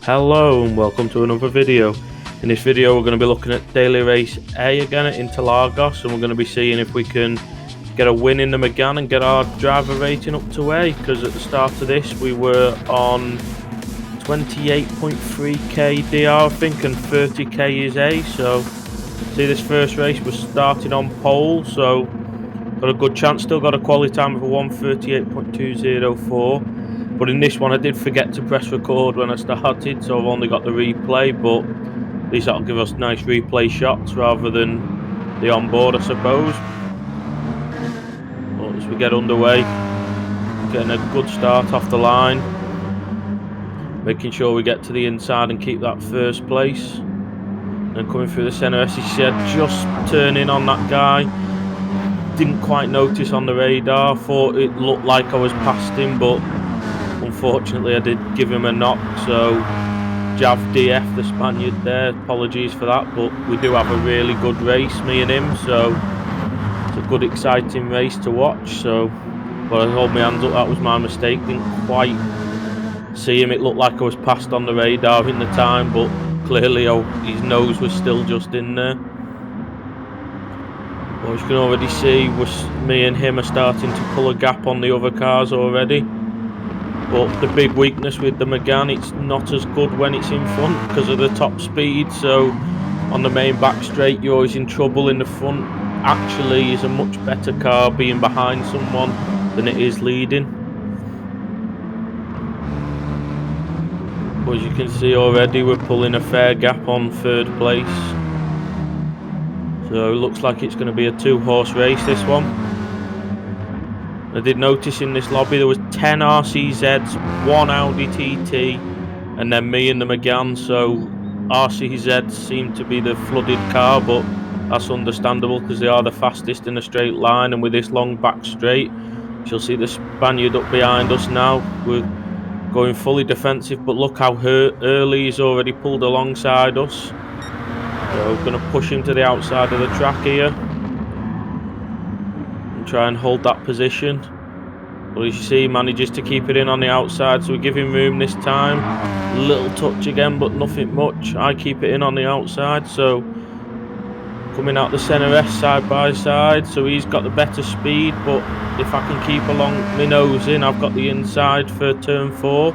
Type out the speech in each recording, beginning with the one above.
Hello and welcome to another video. In this video we're going to be looking at daily race A again at Interlagos, and we're going to be seeing if we can get a win in the Megane and get our driver rating up to A, because at the start of this we were on 28.3k DR I think, and 30k is A. So see, this first race was starting on pole, so got a good chance. Still got a quality time of a 1:38.204. But in this one I did forget to press record when I started, so I've only got the replay, but at least that'll give us nice replay shots rather than the onboard, I suppose. But as we get underway, getting a good start off the line, making sure we get to the inside and keep that first place. And coming through the centre, as he said, just turning on that guy. Didn't quite notice on the radar, thought it looked like I was past him, but unfortunately I did give him a knock, so Jav DF, the Spaniard there, apologies for that, but we do have a really good race, me and him, so it's a good exciting race to watch. So, but I hold my hands up, that was my mistake, didn't quite see him. It looked like I was passed on the radar in the time, but clearly his nose was still just in there. Well, as you can already see, me and him are starting to pull a gap on the other cars already. But the big weakness with the Megane, it's not as good when it's in front because of the top speed. So on the main back straight, you're always in trouble. In the front actually is a much better car being behind someone than it is leading. But as you can see already, we're pulling a fair gap on third place. So it looks like it's going to be a two-horse race, this one. I did notice in this lobby there was 10 RCZs, 1 Audi TT, and then me in the Megane. So RCZs seem to be the flooded car, but that's understandable because they are the fastest in a straight line, and with this long back straight, you'll see the Spaniard up behind us now. We're going fully defensive, but look how early he's already pulled alongside us. So we're going to push him to the outside of the track here. Try and hold that position, but as you see, he manages to keep it in on the outside, so we give him room this time. Little touch again, but nothing much. I keep it in on the outside, so coming out the centre S side by side, so he's got the better speed, but if I can keep along my nose in, I've got the inside for turn 4.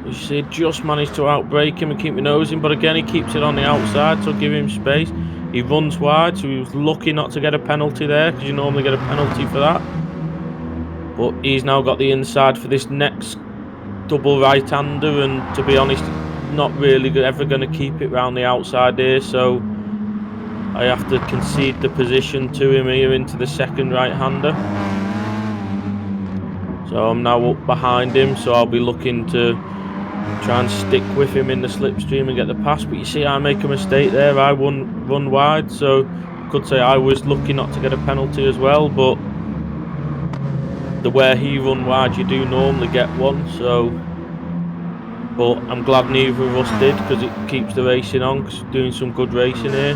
You see, just managed to outbrake him and keep my nose in, but again he keeps it on the outside, so give him space. He runs wide, so he was lucky not to get a penalty there, because you normally get a penalty for that. But he's now got the inside for this next double right-hander, and to be honest, not really ever going to keep it round the outside here, so I have to concede the position to him here into the second right-hander. So I'm now up behind him, so I'll be looking to try and stick with him in the slipstream and get the pass. But you see, I make a mistake there. I run wide, so I could say I was lucky not to get a penalty as well, but the way he run wide, you do normally get one. So, but I'm glad neither of us did, because it keeps the racing on, because we're doing some good racing here.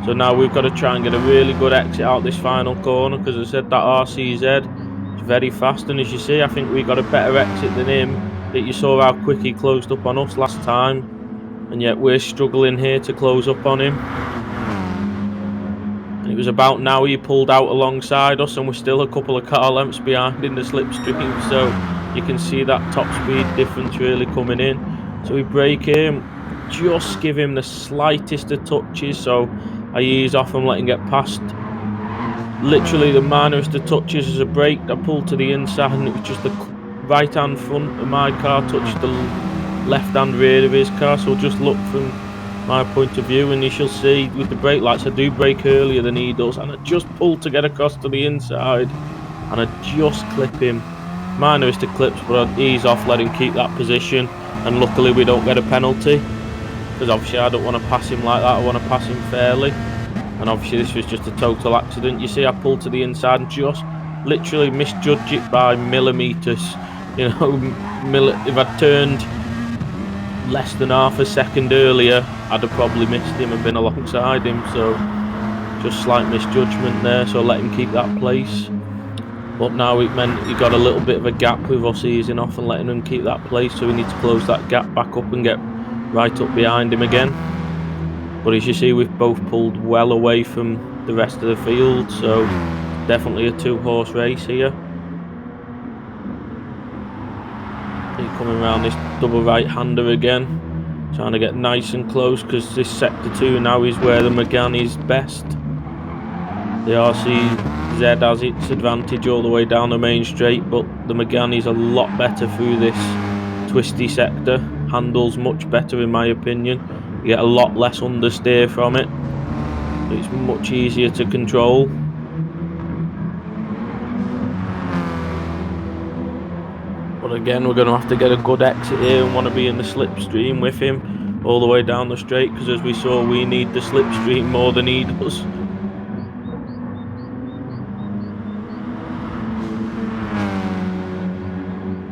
So now we've got to try and get a really good exit out this final corner, because I said that RCZ is very fast, and as you see, I think we got a better exit than him. That you saw how quick he closed up on us last time, and yet we're struggling here to close up on him. And it was about now he pulled out alongside us, and we're still a couple of car lengths behind in the slipstream, so you can see that top speed difference really coming in. So we brake him, just give him the slightest of touches, so I ease off and let him get past. Literally the minorest of touches as a brake. I pulled to the inside, and it was just the right hand front of my car touched the left hand rear of his car, so just look from my point of view, and you shall see with the brake lights I do brake earlier than he does, and I just pulled to get across to the inside, and I just clip him. Minorest of clips, but I ease off, let him keep that position, and luckily we don't get a penalty, because obviously I don't want to pass him like that. I want to pass him fairly, and obviously this was just a total accident. You see, I pulled to the inside and just literally misjudged it by millimeters. You know, if I'd turned less than half a second earlier, I'd have probably missed him and been alongside him. So just slight misjudgment there, so let him keep that place. But now it meant he got a little bit of a gap with us easing off and letting him keep that place, so we need to close that gap back up and get right up behind him again. But as you see, we've both pulled well away from the rest of the field, so definitely a 2-horse race here. He's coming around this double right-hander again, trying to get nice and close, because this sector 2 now is where the Megane is best. The RCZ has its advantage all the way down the main straight, but the Megane is a lot better through this twisty sector. Handles much better in my opinion. You get a lot less understeer from it. It's much easier to control. But again, we're going to have to get a good exit here and want to be in the slipstream with him all the way down the straight, because as we saw, we need the slipstream more than he does.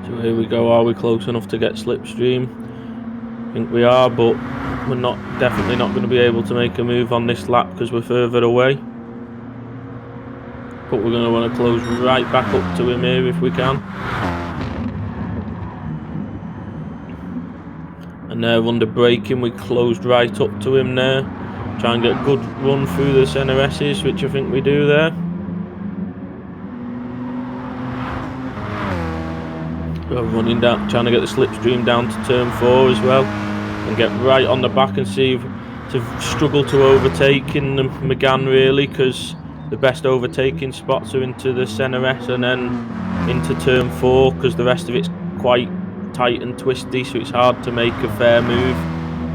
So here we go. Are we close enough to get slipstream? I think we are, but we're definitely not going to be able to make a move on this lap because we're further away. But we're going to want to close right back up to him here if we can. And there, under braking, we closed right up to him there. Try and get a good run through the centre S's, which I think we do there. We're running down, trying to get the slipstream down to turn 4 as well. And get right on the back and see to struggle to overtake in the Megane really, because the best overtaking spots are into the centre S and then into turn 4, because the rest of it's quite tight and twisty, so it's hard to make a fair move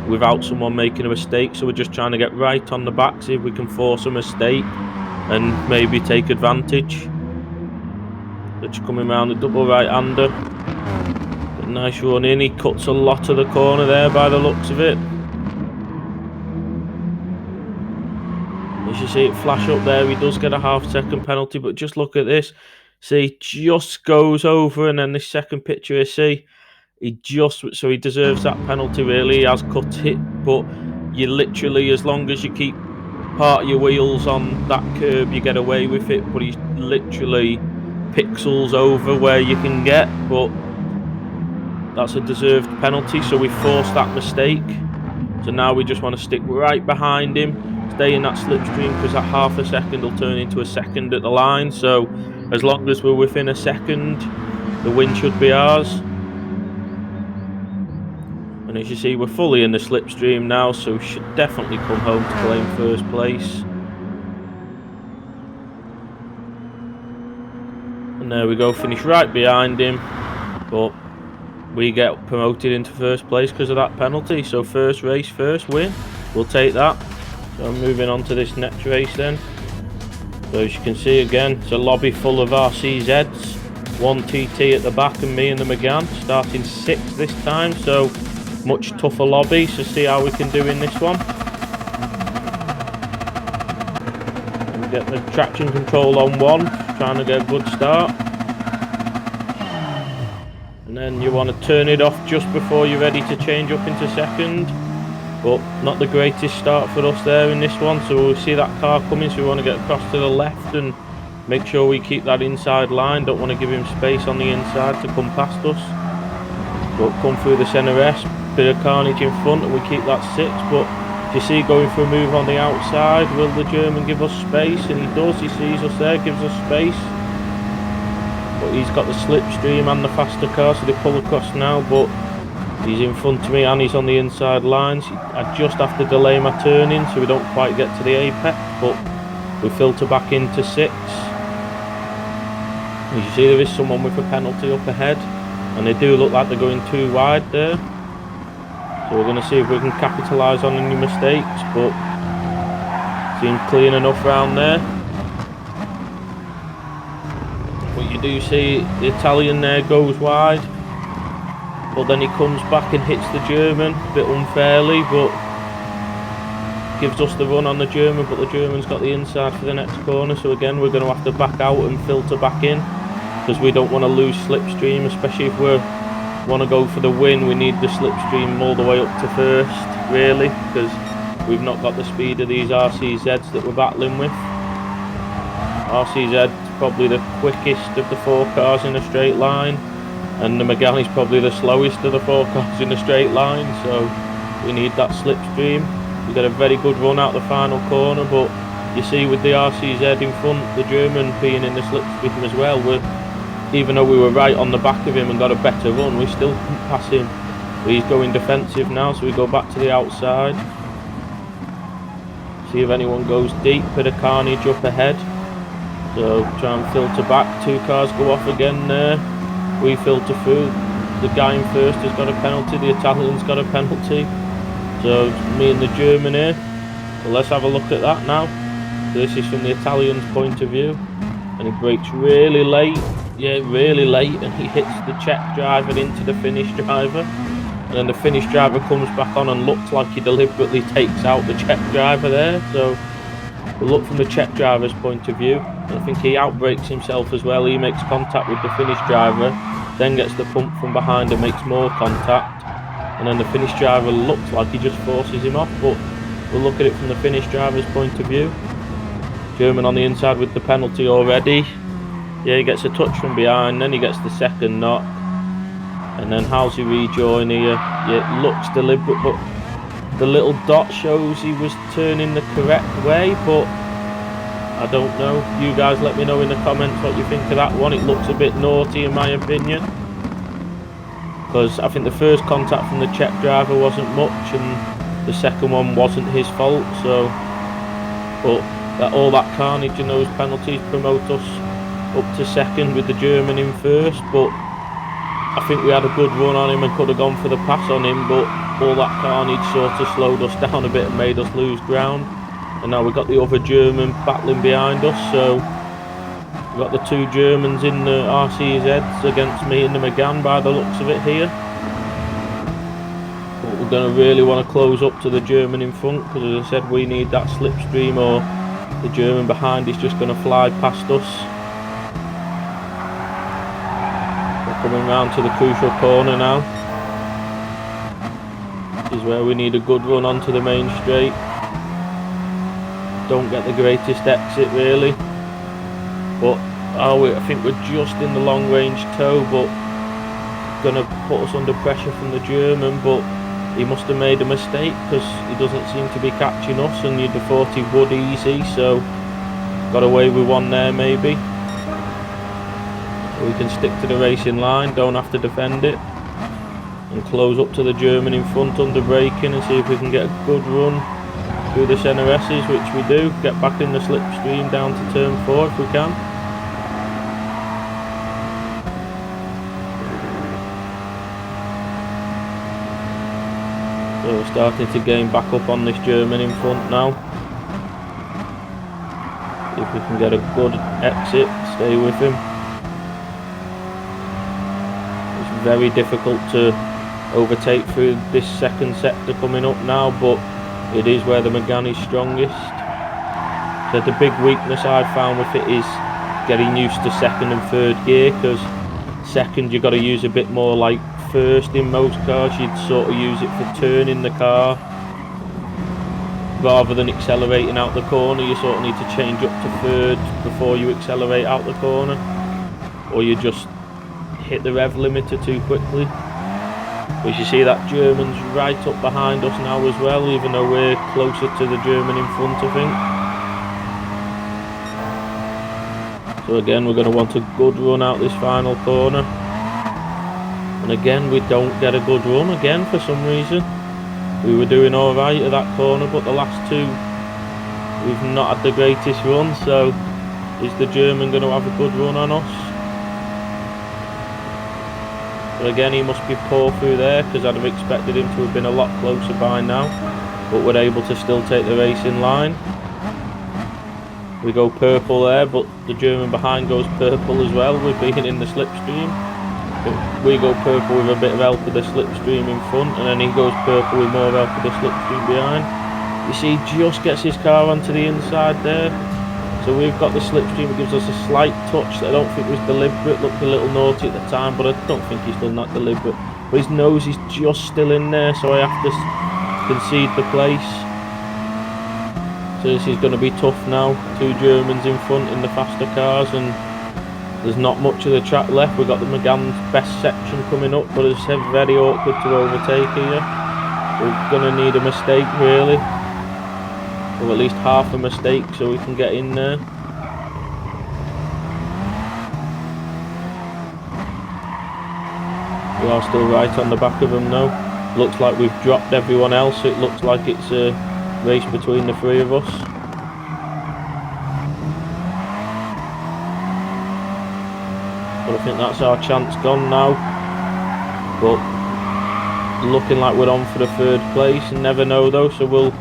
without someone making a mistake. So we're just trying to get right on the back, see if we can force a mistake and maybe take advantage. Just coming around the double right-hander. A nice run in. He cuts a lot of the corner there by the looks of it. As you see it flash up there, he does get a half-second penalty, but just look at this. See, just goes over, and then this second picture you see, he deserves that penalty really. He has cut it, but you literally, as long as you keep part of your wheels on that curb, you get away with it, but he's literally pixels over where you can get, but that's a deserved penalty, so we forced that mistake. So now we just want to stick right behind him, stay in that slipstream, because that half a second will turn into a second at the line. So as long as we're within a second, the win should be ours. And as you see, we're fully in the slipstream now, so we should definitely come home to claim first place. And there we go, finish right behind him, but we get promoted into first place because of that penalty. So first race, first win, we'll take that. So I'm moving on to this next race then. So as you can see again, it's a lobby full of RCZs, one TT at the back and me and the Megane, starting 6th this time, so much tougher lobby, so see how we can do in this one. We get the traction control on 1, trying to get a good start. And then you want to turn it off just before you're ready to change up into second. But not the greatest start for us there in this one. So we'll see that car coming, so we want to get across to the left and make sure we keep that inside line. Don't want to give him space on the inside to come past us. But come through the centre S, bit of carnage in front, and we keep that 6th. But you see, going for a move on the outside, will the German give us space? And he does, he sees us there, gives us space. But he's got the slipstream and the faster car, so they pull across now, but he's in front of me and he's on the inside lines. I just have to delay my turning so we don't quite get to the apex, but we filter back into 6th. As you see, there is someone with a penalty up ahead, and they do look like they're going too wide there. So we're going to see if we can capitalise on any mistakes, but seems clean enough round there. But you do see the Italian there goes wide, but then he comes back and hits the German a bit unfairly, but gives us the run on the German, but the German's got the inside for the next corner. So again, we're going to have to back out and filter back in, because we don't want to lose slipstream, especially if we want to go for the win. We need the slipstream all the way up to first really, because we've not got the speed of these RCZs that we're battling with. RCZ is probably the quickest of the 4 cars in a straight line, and the Megane is probably the slowest of the 4 cars in a straight line, so we need that slipstream. We got a very good run out the final corner, but you see with the RCZ in front, the German being in the slipstream as well, even though we were right on the back of him and got a better run, we still couldn't pass him. But he's going defensive now, so we go back to the outside. See if anyone goes deep, bit of carnage up ahead. So try and filter back, 2 cars go off again there. We filter through, the guy in first has got a penalty, the Italian's got a penalty. So it's me and the German here. So let's have a look at that now. So this is from the Italian's point of view. And he brakes really late, yeah, really late, and he hits the Czech driver into the Finnish driver. And then the Finnish driver comes back on and looks like he deliberately takes out the Czech driver there. So we'll look from the Czech driver's point of view. I think he outbrakes himself as well. He makes contact with the Finnish driver, then gets the pump from behind and makes more contact. And then the Finnish driver looks like he just forces him off, but we'll look at it from the Finnish driver's point of view. German on the inside with the penalty already. Yeah, he gets a touch from behind, then he gets the second knock. And then how's he rejoin here? Yeah, it looks deliberate, but the little dot shows he was turning the correct way, but I don't know. You guys let me know in the comments what you think of that one. It looks a bit naughty in my opinion, because I think the first contact from the Czech driver wasn't much and the second one wasn't his fault. So, but all that carnage and those penalties promote us up to second with the German in first. But I think we had a good run on him and could have gone for the pass on him, but all that carnage sort of slowed us down a bit and made us lose ground. And now we've got the other German battling behind us, so we've got the 2 Germans in the RCZs against me in the Megane by the looks of it here. But we're going to really want to close up to the German in front, because as I said, we need that slipstream or the German behind is just going to fly past us. We're coming round to the crucial corner now. This is where we need a good run onto the main straight. Don't get the greatest exit really, but I think we're just in the long range tow, but gonna put us under pressure from the German. But he must have made a mistake, because he doesn't seem to be catching us, and you'd have thought he would easy, so got away with one there maybe. We can stick to the racing line, don't have to defend it, and close up to the German in front under braking and see if we can get a good run through the NRSs, which we do. Get back in the slipstream down to turn 4 if we can. So we're starting to gain back up on this German in front now. See if we can get a good exit, stay with him. It's very difficult to overtake through this second sector coming up now, but it is where the Megane is strongest. So the big weakness I've found with it is getting used to second and third gear, because second you've got to use a bit more like first in most cars. You'd sort of use it for turning the car rather than accelerating out the corner. You sort of need to change up to third before you accelerate out the corner, or you just hit the rev limiter too quickly. As you see, that German's right up behind us now as well, even though we're closer to the German in front, I think. So again, we're going to want a good run out this final corner. And again, we don't get a good run again for some reason. We were doing alright at that corner, but the last 2, we've not had the greatest run. So is the German going to have a good run on us? Again, he must be poor through there, because I'd have expected him to have been a lot closer by now, but we're able to still take the racing line. We go purple there, but the German behind goes purple as well with being in the slipstream. But we go purple with a bit of help with the slipstream in front, and then he goes purple with more help with the slipstream behind. You see, he just gets his car onto the inside there. So we've got the slipstream. It gives us a slight touch that I don't think was deliberate. Looked a little naughty at the time, but I don't think he's done that deliberate. But his nose is just still in there, so I have to concede the place. So this is going to be tough now. 2 Germans in front in the faster cars, and there's not much of the track left. We've got the Megane's best section coming up, but as I said, very awkward to overtake here. We're going to need a mistake really, or at least half a mistake so we can get in there. We are still right on the back of them though. Looks like we've dropped everyone else, so it looks like it's a race between the 3 of us. But I think that's our chance gone now. But looking like we're on for the 3rd place, and never know though, so we'll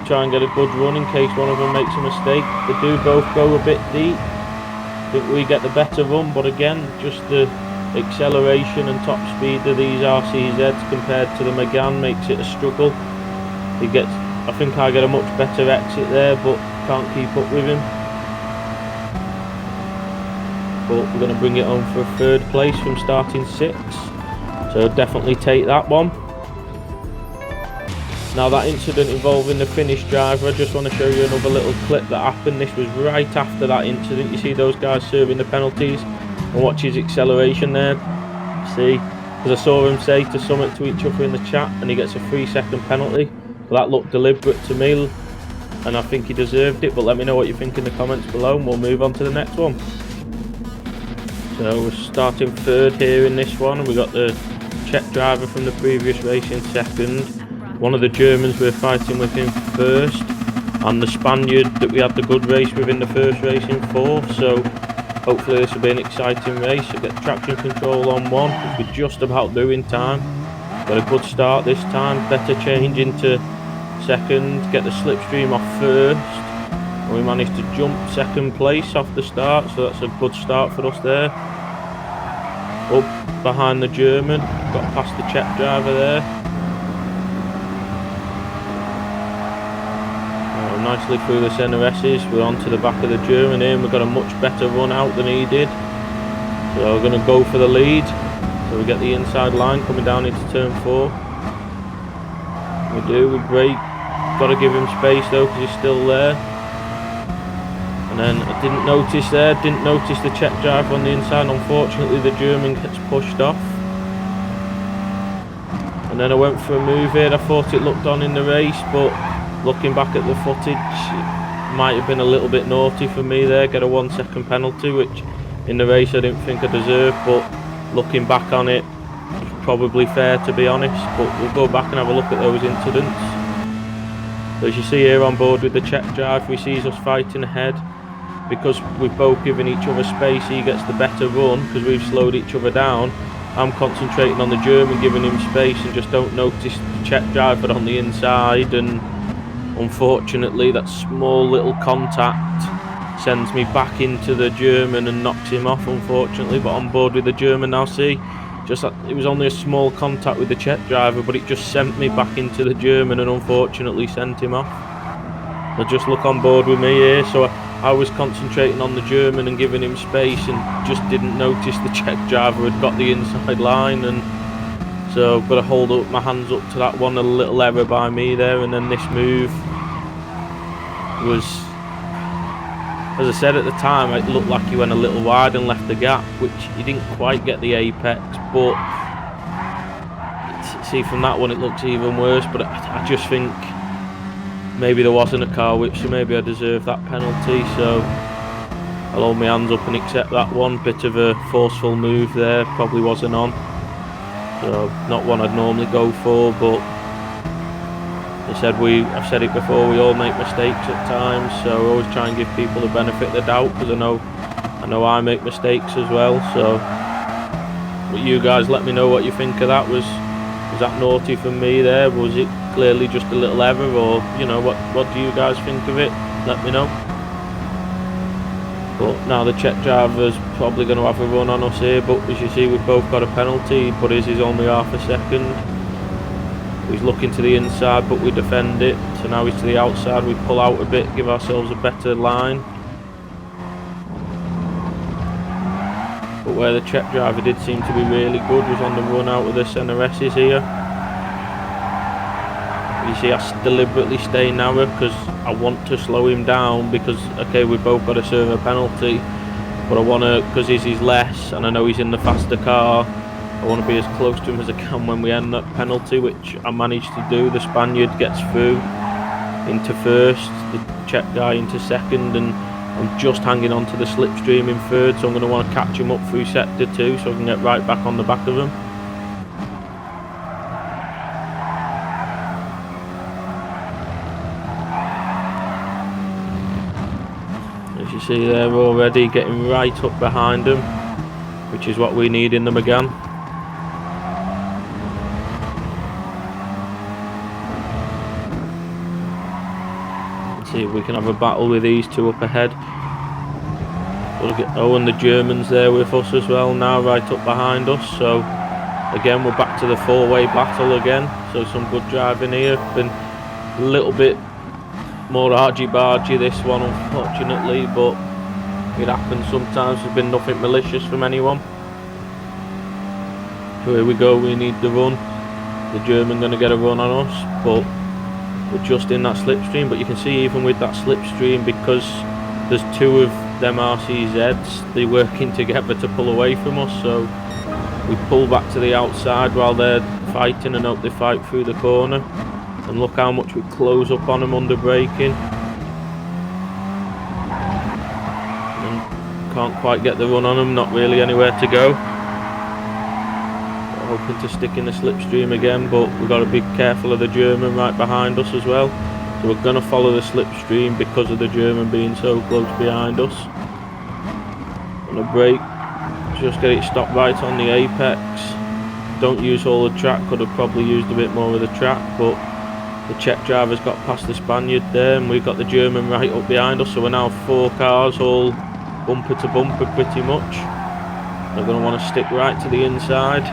try and get a good run in case one of them makes a mistake. They do both go a bit deep. I think we get the better run, but again, just the acceleration and top speed of these RCZs compared to the Megane makes it a struggle. I think I get a much better exit there, but can't keep up with him. But we're going to bring it on for a 3rd place from starting 6th, so definitely take that one. Now that incident involving the Finnish driver, I just want to show you another little clip that happened. This was right after that incident. You see those guys serving the penalties, and watch his acceleration there. See, because I saw him say to something to each other in the chat, and he gets a 3-second penalty. Well, that looked deliberate to me, and I think he deserved it. But let me know what you think in the comments below, and we'll move on to the next one. So we're starting 3rd here in this one, and we got the Czech driver from the previous race in 2nd. One of the Germans we're fighting with in 1st, and the Spaniard that we had the good race with in the 1st race in 4th. So hopefully this will be an exciting race. I get traction control on 1, which we're just about doing time. Got a good start this time, better change into 2nd, get the slipstream off 1st, and we managed to jump 2nd place off the start, so that's a good start for us there. Up behind the German, got past the Czech driver there. Nicely through the CNRS's, we're on to the back of the German here, and we've got a much better run out than he did. So we're going to go for the lead. So we get the inside line coming down into turn 4. We do, we brake. Got to give him space though, because he's still there. And then I didn't notice the Czech driver on the inside. Unfortunately the German gets pushed off. And then I went for a move here. I thought it looked on in the race, but looking back at the footage, it might have been a little bit naughty for me there. Get a 1-second penalty, which in the race I didn't think I deserved, but looking back on it, probably fair to be honest. But we'll go back and have a look at those incidents. So as you see here on board with the Czech driver, he sees us fighting ahead. Because we've both given each other space, he gets the better run because we've slowed each other down. I'm concentrating on the German, giving him space, and just don't notice the Czech driver on the inside, and unfortunately that small little contact sends me back into the German and knocks him off, unfortunately. But on board with the German now, see, just it was only a small contact with the Czech driver, but it just sent me back into the German and unfortunately sent him off. So just look on board with me here. So I was concentrating on the German and giving him space, and just didn't notice the Czech driver had got the inside line, and so I've got to hold up my hands up to that one. A little error by me there, and then this move was, as I said at the time, it looked like he went a little wide and left the gap, which he didn't quite get the apex. But see, from that one it looks even worse. But I just think maybe there wasn't a car whip, so maybe I deserve that penalty. So I'll hold my hands up and accept that one. Bit of a forceful move there, probably wasn't on. So not one I'd normally go for, but I've said it before, we all make mistakes at times, so I always try and give people the benefit of the doubt, because I know I make mistakes as well. So but you guys let me know what you think of that. Was that naughty from me there? Was it clearly just a little error, or you know, what do you guys think of it? Let me know. But now the Czech driver's probably going to have a run on us here, but as you see, we've both got a penalty, but his is only half a second. He's looking to the inside, but we defend it. So now he's to the outside, we pull out a bit, give ourselves a better line. But where the Czech driver did seem to be really good was on the run out of the CNRS's here. You see, I deliberately stay narrow because I want to slow him down, because, okay, we've both got to serve a penalty, but I want to, because he's less and I know he's in the faster car, I want to be as close to him as I can when we end that penalty, which I managed to do. The Spaniard gets through into first, the Czech guy into second, and I'm just hanging on to the slipstream in third, so I'm going to want to catch him up through sector 2 so I can get right back on the back of him. As you see there, already getting right up behind him, which is what we need in the Megane. Let's see if we can have a battle with these two up ahead. Oh, and the Germans there with us as well now, right up behind us. So again, we're back to the four-way battle again. So some good driving here. Been a little bit more argy-bargy this one, unfortunately, but it happens sometimes. There's been nothing malicious from anyone. So here we go, we need the run. The German going to get a run on us, but we're just in that slipstream. But you can see even with that slipstream, because there's two of them RCZs, they're working together to pull away from us, so we pull back to the outside while they're fighting and hope they fight through the corner. And look how much we close up on them under braking. And can't quite get the run on them, not really anywhere to go. Hoping to stick in the slipstream again, but we've got to be careful of the German right behind us as well. So we're going to follow the slipstream because of the German being so close behind us. On a brake, just get it stopped right on the apex. Don't use all the track, could have probably used a bit more of the track, but the Czech driver's got past the Spaniard there, and we've got the German right up behind us, so we're now 4 cars all bumper to bumper pretty much. They're going to want to stick right to the inside,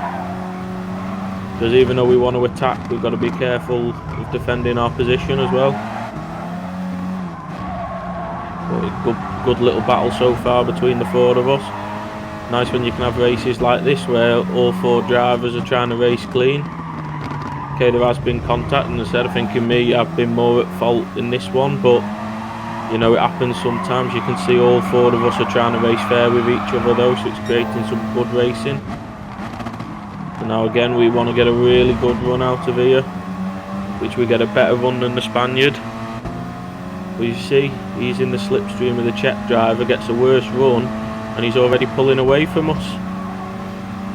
because even though we want to attack, we've got to be careful of defending our position as well. But good little battle so far between the 4 of us. Nice when you can have races like this where all 4 drivers are trying to race clean. Okay, there has been contact, and instead of thinking me, I've been more at fault in this one, but you know, it happens sometimes. You can see all 4 of us are trying to race fair with each other though, so it's creating some good racing. And now again, we want to get a really good run out of here, which we get a better run than the Spaniard. But you see, he's in the slipstream of the Czech driver, gets a worse run, and he's already pulling away from us.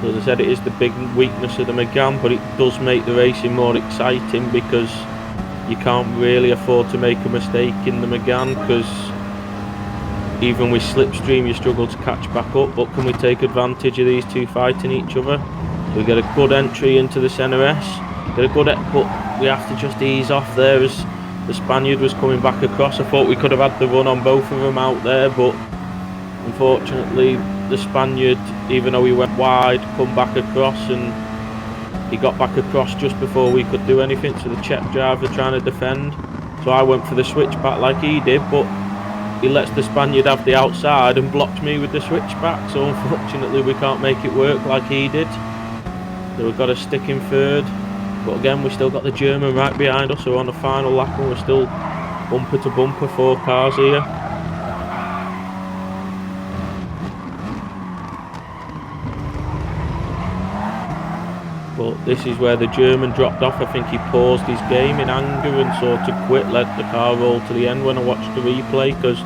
As I said, it is the big weakness of the Megane, but it does make the racing more exciting because you can't really afford to make a mistake in the Megane, because even with slipstream you struggle to catch back up. But can we take advantage of these two fighting each other? We get a good entry into the centre S, get a good but we have to just ease off there as the Spaniard was coming back across. I thought we could have had the run on both of them out there, but unfortunately the Spaniard, even though he went wide, come back across, and he got back across just before we could do anything, so the Czech driver trying to defend. So I went for the switchback like he did, but he lets the Spaniard have the outside and blocked me with the switchback, so unfortunately we can't make it work like he did. So we've got to stick in third, but again we've still got the German right behind us, so we're on the final lap and we're still bumper to bumper, 4 cars here. But this is where the German dropped off. I think he paused his game in anger and sort of quit, let the car roll to the end when I watched the replay, because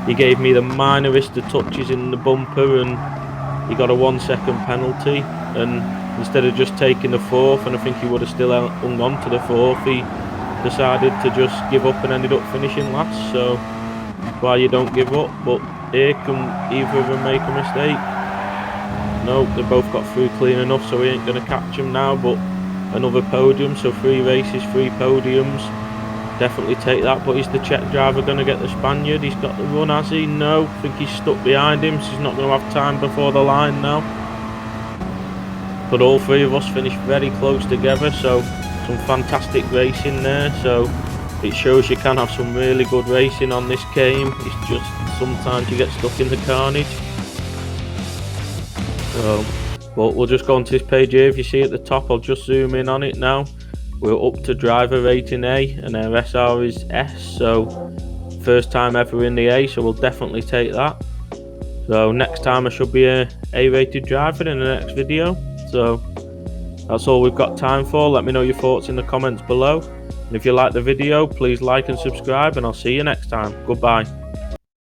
he gave me the minorest of touches in the bumper and he got a 1-second penalty, and instead of just taking the 4th, and I think he would have still hung on to the 4th, he decided to just give up and ended up finishing last. So why you don't give up, but here can either of them make a mistake. No, they both got through clean enough, so we ain't going to catch them now, but another podium, so 3 races, 3 podiums, definitely take that. But is the Czech driver going to get the Spaniard? He's got the run, has he? No, I think he's stuck behind him, so he's not going to have time before the line now. But all 3 of us finished very close together, so some fantastic racing there. So it shows you can have some really good racing on this game. It's just sometimes you get stuck in the carnage. So, but we'll just go onto this page here. If you see at the top, I'll just zoom in on it now. We're up to driver rating A and our SR is S, so first time ever in the A, so we'll definitely take that. So next time I should be a A-rated driver in the next video. So that's all we've got time for. Let me know your thoughts in the comments below. And if you like the video, please like and subscribe, and I'll see you next time. Goodbye.